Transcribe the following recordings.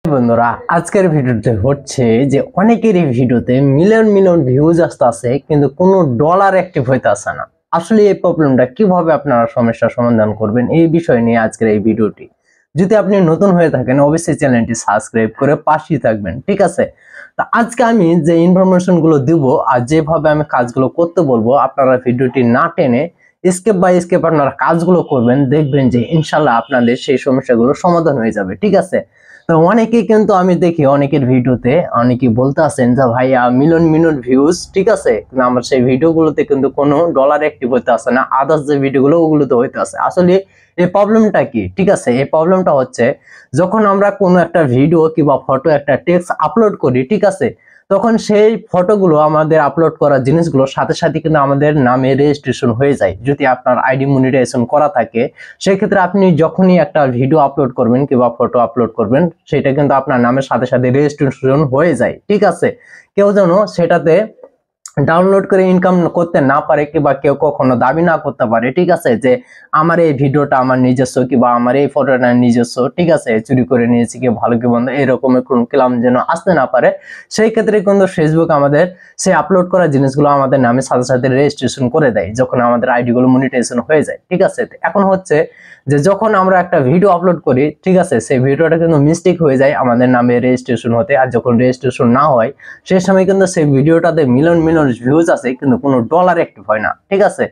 বন্ধুরা আজকের ভিডিওতে হচ্ছে যে অনেকেরই ভিডিওতে মিলিয়ন মিলিয়ন ভিউজ আসতেছে কিন্তু কোনো ডলার অ্যাক্টিভ হইতে আসে না। আসলে এই প্রবলেমটা কিভাবে আপনারা সমস্যার সমাধান করবেন এই বিষয় নিয়ে আজকের এই ভিডিওটি। যদি আপনি নতুন হয়ে থাকেন অবশ্যই চ্যানেলটি সাবস্ক্রাইব করে পাশেই থাকবেন, ঠিক আছে? তা আজকে আমি যে ইনফরমেশন গুলো দিব আর যেভাবে আমি কাজগুলো করতে বলবো আপনারা ভিডিওটি না টেনে স্টেপ বাই স্টেপ আপনারা কাজগুলো করবেন, দেখবেন যে ইনশাল্লাহ আপনাদের সেই সমস্যাগুলো সমাধান হয়ে যাবে, ঠিক আছে? তো অনেকে কিন্তু আমি দেখি অনেকের ভিডিওতে অনেকে বলতে আছেন যে ভাইয়া মিলিয়ন মিলিয়ন ভিউজ, ঠিক আছে, কিন্তু আমার সেই ভিডিওগুলোতে কিন্তু কোনো ডলার অ্যাক্টিভ হইতে আসে না। আদার্স যে ভিডিওগুলো ওগুলোতে হইতে আসে। আসলে এই প্রবলেমটা কি, ঠিক আছে? এই প্রবলেমটা হচ্ছে যখন আমরা কোনো একটা ভিডিও কিংবা ফটো একটা টেক্সট আপলোড করি, ঠিক আছে, তখন সেই ফটোগুলো আমাদের আপলোড করা জিনিসগুলোর সাথে সাথে কিন্তু আমাদের নামে রেজিস্ট্রেশন হয়ে যায় যদি আপনার আইডি মনিটাইজেশন করা থাকে। সেই ক্ষেত্রে আপনি যখনই একটা ভিডিও আপলোড করবেন কিংবা ফটো আপলোড করবেন সেটা কিন্তু আপনার নামের সাথে সাথে রেজিস্ট্রেশন হয়ে যায়, ঠিক আছে? কেউ যেন সেটাতে ডাউনলোড করে ইনকাম করতে না পারে কিংবা কেউ কখনো দাবি না করতে পারে, ঠিক আছে, যে আমার এই ভিডিওটা আমার নিজস্ব কিংবা আমার এই ফটোটা নিজস্ব, ঠিক আছে, চুরি করে নিয়েছি কি ভালো কি বন্ধ এরকমের কোন ক্লেম যেন আসতে না পারে। সেই ক্ষেত্রে কিন্তু ফেসবুক আমাদের সেই আপলোড করা জিনিসগুলো আমাদের নামের সাথে সাথে রেজিস্ট্রেশন করে দেয় যখন আমাদের আইডি গুলো মনিটাইজেশন হয়ে যায়, ঠিক আছে? এখন হচ্ছে যে যখন আমরা একটা ভিডিও আপলোড করি, ঠিক আছে, সেই ভিডিওটা কিন্তু মিস্টেক হয়ে যায় আমাদের নামে রেজিস্ট্রেশন হতে, আর যখন রেজিস্ট্রেশন না হয় সেই সময় কিন্তু সেই ভিডিওটাতে মিলিয়ন মিলিয়ন ভিউজ আছে কিন্তু কোনো ডলার অ্যাক্টিভ হয় না, ঠিক আছে?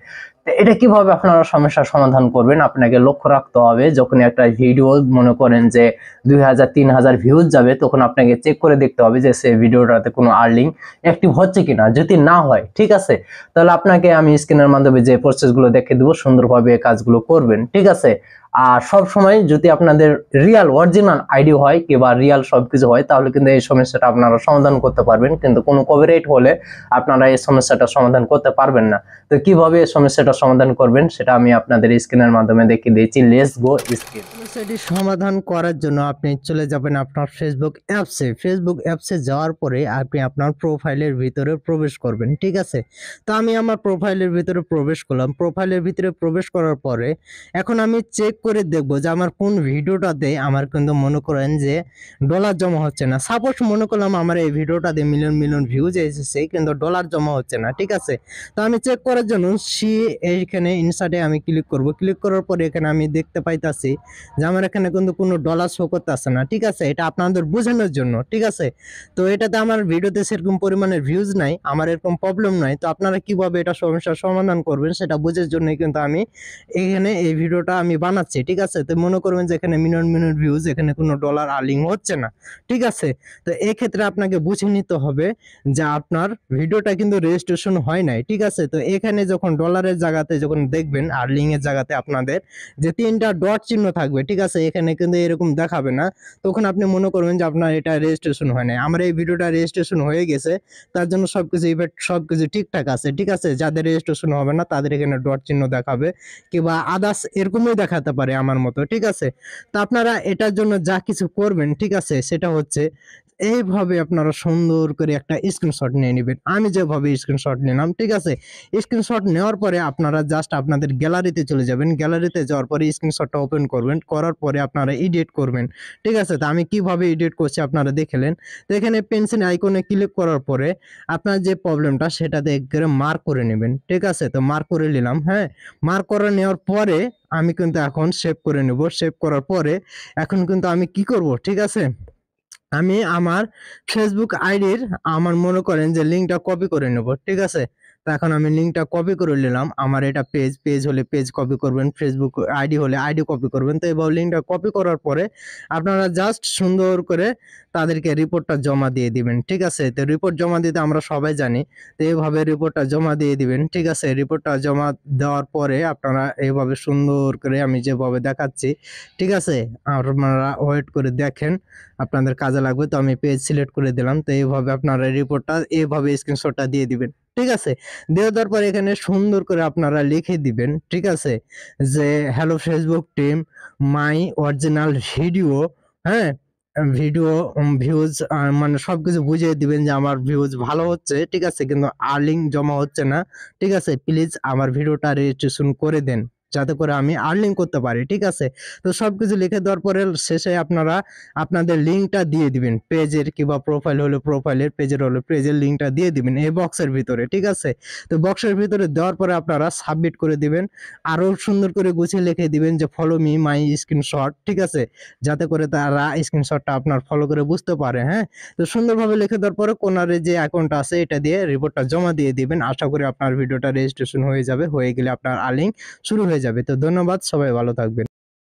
এটা কিভাবে আপনারা সমস্যার সমাধান করবেন আপনাকে লক্ষ্য রাখতে হবে। যখন একটা ভিডিও মনে করেন যে 2000-3000 ভিউজ যাবে তখন আপনাকে চেক করে দেখতে হবে যে সেই ভিডিওটাতে কোনো আর্নিং অ্যাক্টিভ হচ্ছে কিনা। যদি না হয়, ঠিক আছে, তাহলে আপনাকে আমি স্ক্রিনের মাধ্যমে যে প্রসেসগুলো দেখে দেবো সুন্দরভাবে কাজগুলো করবেন, ঠিক আছে? আর সব সময় যদি আপনাদের রিয়াল অরিজিনাল আইডি হয় কিংবা রিয়াল সবকিছু হয় তাহলে কিন্তু এই সমস্যাটা আপনারা সমাধান করতে পারবেন, কিন্তু কোনো কপিরাইট হলে আপনারা এই সমস্যাটা সমাধান করতে পারবেন না। তো কিভাবে এই সমস্যাটা সমাধান করবেন সেটা আমি আপনাদের স্ক্রিনের মাধ্যমে দেখিয়ে দিয়েছি। Let's go screen. সমস্যাটি সমাধান করার জন্য আপনি চলে যাবেন আপনার ফেসবুক অ্যাপসে যাওয়ার পরে আপনি আপনার প্রোফাইলের ভিতরে প্রবেশ করবেন, ঠিক আছে? তো আমি আমার প্রোফাইলের ভিতরে প্রবেশ করলাম। প্রোফাইলের ভিতরে প্রবেশ করার পরে এখন আমি চেক করে দেখবো যে আমার কোন ভিডিওটাতে আমার কিন্তু মনে করেন যে ডলার জমা হচ্ছে না। সাপোজ মনে করলাম আমার এই ভিডিওটাতে মিলিয়ন মিলিয়ন ভিউজ এসেছে কিন্তু ডলার জমা হচ্ছে না, ঠিক আছে? তো আমি চেক করার জন্য এইখানে ইনসার্টে আমি ক্লিক করব। ক্লিক করার পরে এখানে আমি দেখতে পাইতাছি যে আমার এখানে কিন্তু কোনো ডলার শো করতেছে না, ঠিক আছে? এটা আপনাদের বোঝানোর জন্য, ঠিক আছে? তো এটাতে আমার ভিডিওতে সেরকম পরিমাণের ভিউজ নাই, আমার এরকম প্রবলেম নাই। তো আপনারা কিভাবে এটা সমস্যার সমাধান করবেন সেটা বোঝার জন্যই কিন্তু আমি এখানে এই ভিডিওটা আমি বানাচ্ছি, ঠিক আছে? তো মনে করবেন যে এখানে মিলিয়ন মিলিয়ন ভিউজ, এখানে কোনো ডলার আর্নিং হচ্ছে না, ঠিক আছে? তো এই ক্ষেত্রে আপনাকে বুঝে নিতে হবে যে আপনার ভিডিওটা কিন্তু রেজিস্ট্রেশন হয় নাই, ঠিক আছে? তো এখানে যখন ডলারের জায়গাতে যখন দেখবেন আর্নিং এর জায়গাতে আপনাদের যে 3টা ডট চিহ্ন থাকবে, ঠিক আছে, এখানে কিন্তু এরকম দেখাবে না। তখন আপনি মনে করবেন যে আপনার এটা রেজিস্ট্রেশন হয় নাই। আমার এই ভিডিওটা রেজিস্ট্রেশন হয়ে গেছে, তার জন্য সবকিছু ইফেক্ট সবকিছু ঠিকঠাক আছে, ঠিক আছে? যাদের রেজিস্ট্রেশন হবে না তাদের এখানে ডট চিহ্ন দেখাবে কিংবা আদার্স এরকমই দেখাতে পারে আমার মতো, ঠিক আছে? তো আপনারা এটার জন্য যা কিছু করবেন, ঠিক আছে, সেটা হচ্ছে এইভাবে আপনারা সুন্দর করে একটা স্ক্রিনশট নিয়ে নেবেন। আমি যেভাবে স্ক্রিনশট নিলাম, ঠিক আছে? স্ক্রিনশট নেওয়ার পরে আপনারা জাস্ট আপনাদের গ্যালারিতে চলে যাবেন। গ্যালারিতে যাওয়ার পরে স্ক্রিনশটটা ওপেন করবেন, করার পরে আপনারা এডিট করবেন, ঠিক আছে? তো আমি কিভাবে এডিট করছি আপনারা দেখলেন। তো এখানে পেন্সিল আইকনে ক্লিক করার পরে আপনার যে প্রবলেমটা সেটাতে একবারে মার্ক করে নেবেন, ঠিক আছে? তো মার্ক করে নিলাম, হ্যাঁ? মার্ক করে নেওয়ার পরে আমি কিন্তু এখন সেভ করে নেব। সেভ করার পরে এখন কিন্তু আমি কি করব, ঠিক আছে? আমি আমার ফেসবুক আইডির আমার মনে করেন যে লিঙ্কটা কপি করে নেব, ঠিক আছে? তো এখন আমি লিঙ্কটা কপি করে নিলাম। আমার এটা পেজ হলে পেজ কপি করবেন, ফেসবুক আইডি হলে আইডি কপি করবেন। তো এবার লিঙ্কটা কপি করার পরে আপনারা জাস্ট সুন্দর করে তাদেরকে রিপোর্টটা জমা দিয়ে দিবেন, ঠিক আছে? তো রিপোর্ট জমা দিতে আমরা সবাই জানি। তো এইভাবে রিপোর্টটা জমা দিয়ে দিবেন, ঠিক আছে? রিপোর্টটা জমা দেওয়ার পরে আপনারা এইভাবে সুন্দর করে আমি যেভাবে দেখাচ্ছি, ঠিক আছে? আপনারা ওয়েট করে দেখেন, আপনাদের কাজে লাগবে। তো আমি পেজ সিলেক্ট করে দিলাম। তো এইভাবে আপনারা রিপোর্টটা এইভাবে স্ক্রিনশটটা দিয়ে দিবেন, ঠিক আছে? দিয়ে দেওয়ার পর এখানে সুন্দর করে আপনারা লিখে দিবেন, ঠিক আছে, যে hello Facebook team, my original video, হ্যাঁ? ভিডিও ভিউজ মানে সবকিছু বুঝিয়ে দিবেন যে আমার ভিউজ ভালো হচ্ছে, ঠিক আছে, কিন্তু আর্নিং জমা হচ্ছে না, ঠিক আছে? প্লিজ আমার ভিডিওটা রেজিস্ট্রেশন করে দেন, যাতে করে আমি আর্নিং করতে পারি। ঠিক আছে, তো সবকিছু লিখে দেওয়ার পরে শেষে আপনারা আপনাদের লিঙ্কটা দিয়ে দিবেন, পেজের কিংবা প্রোফাইল হলে প্রোফাইলের, পেজের হলে পেজের লিঙ্কটা দিয়ে দিবেন এই বক্সের ভিতরে। ঠিক আছে, তো বক্সের ভিতরে দেওয়ার পরে আপনারা সাবমিট করে দিবেন। আরো সুন্দর করে গুছিয়ে লিখে দিবেন যে ফলো মি মাই স্ক্রিনশট। ঠিক আছে, যাতে করে তারা স্ক্রিনশটটা আপনার ফলো করে বুঝতে পারে। হ্যাঁ, তো সুন্দরভাবে লিখে দেওয়ার পরে কোনারে যে অ্যাকাউন্ট আছে এটা দিয়ে রিপোর্টটা জমা দিয়ে দিবেন। আশা করি আপনার ভিডিওটা রেজিস্ট্রেশন হয়ে যাবে, হয়ে গেলে আপনার আর্নিং শুরু হয়ে যাবে। তো ধন্যবাদ, সবাই ভালো থাকবেন।